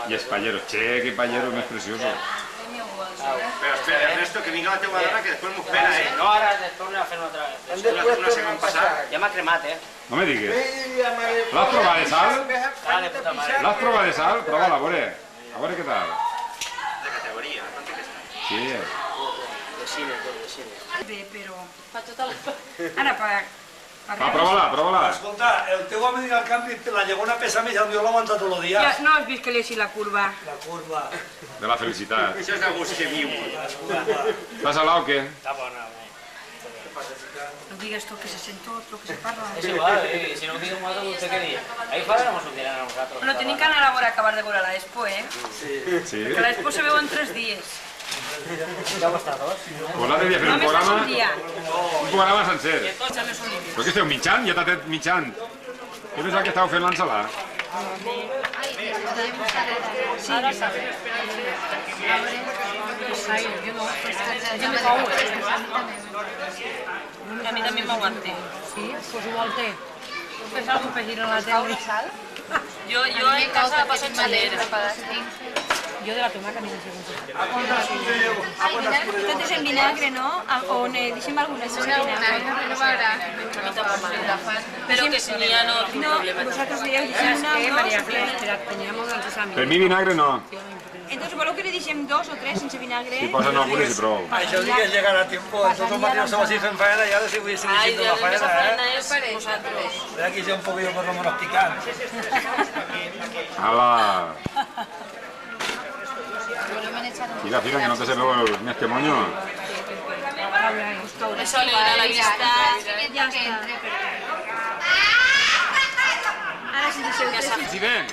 Y es pallero. Che, qué pallero más precioso. Però espera, Ernesto, que vinga la teua dona, que després m'ho espera, eh? No, ara després la fem otra vez. Una segona passada. Ja m'ha cremat, No me digues. L'has provat de sal? Ah, de puta madre. L'has provat de sal? Prova-la, a veure. A veure què tal. De categoria, no té que estar. Sí. De cine, tot de cine. Bé, però... Ara, Va, prova-la. Escolta, el teu home dirà al campi la llegona pesa més, jo l'aguanta tots els dies. Ja no has vist que li així la curva? La curva. De la felicitat. Això és de gust que viu. ¿Estás al lado o qué? Està bona, home. No digues tu que se sent tot, el que se parla. És igual, si no ho diguem nosaltres, vostè què diu? Ahí fora no mos ho diran a nosaltres. Bueno, tenim que anar a veure acabar de veure l'Expo, eh? Sí. Que l'Expo se veu en 3 dies. Ja ho està tot. Pues l'altre dia fer un Només és programa... un dia. Un programa sencer. Tots a més un dia. Però què esteu mitjant? Ja t'ha tret mitjant. Jo pensava que estàveu fent l'ensalada. Sí, ara sabe. A mi també m'aguante. Sí? Pues igual té. Fes algo per girar la tele. Jo en casa passo en xalera. Jo de la tomaca ni sé com Tot és en vinagre, no? O ne deixem alguna cosa en vinagre. Però que si n'hi ha no tinc problema. Vosaltres dieu, deixem una o dos o tres. Per mi vinagre no. Entonces, voleu que li deixem 2 o 3 sense vinagre? Si posen algunes i prou. Això sí que és llegar a tiempo. Tots els matins som així fent faena i ara sí vull seguir Ai, fent ja la esa faena, faena és vosaltres. Ve aquí ja un poquillo por lo menos picant. ¡Hala! Mira, que no te se veo este moño. Eso le da la vista. Ja està. Ara sí deixeu ja saps. Sí, ven.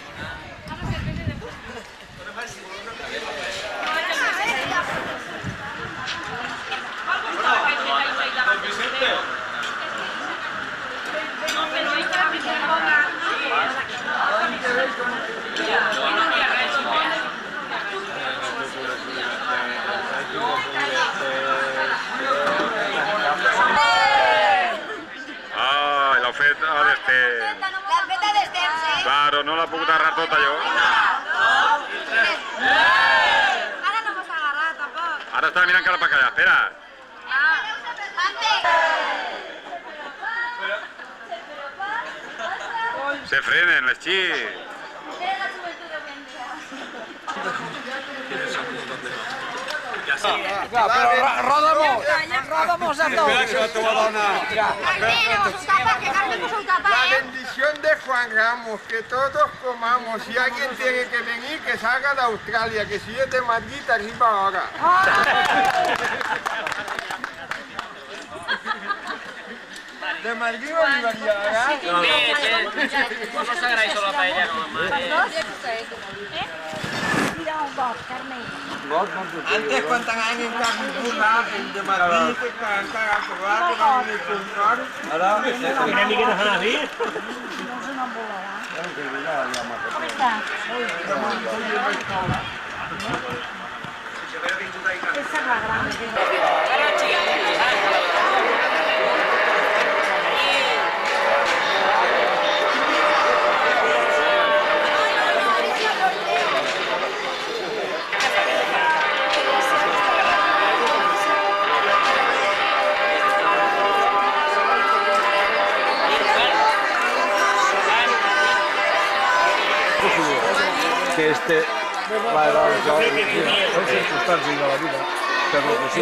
Ah, l'heu fet a l'Estem. L'han fet a l'Estem, sí? Claro, no l'ha pogut agarrar tota jo. Ara no m'has agarrat, tampoc. Ara està mirant cara per allà, espera. Se frenen les xics. Rodamos a todos. Espera que la teva dona... La bendición de Juan Ramos, que todos comamos. Si alguien tiene que venir, que salga de Australia, que si es de Madrid, arriba ahora. De Madrid o arribaría, ¿verdad? No s'agraeix la paella, no, mare. Antes cuentan años en Cancún, el de Madrid, que cantan a probar, que van a ir con car. Ara, Quina mica de fan a dir? que este va a dar son circunstancias de la vida, pero que sí.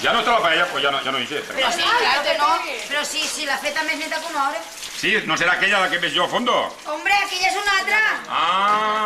Ja no està la paella, pues ja no hi sé. Però sí, clar que no. Però sí, si la feta més neta que una hora. Sí, no serà aquella la que veig jo a fondo? Hombre, aquella és una altra. Ah,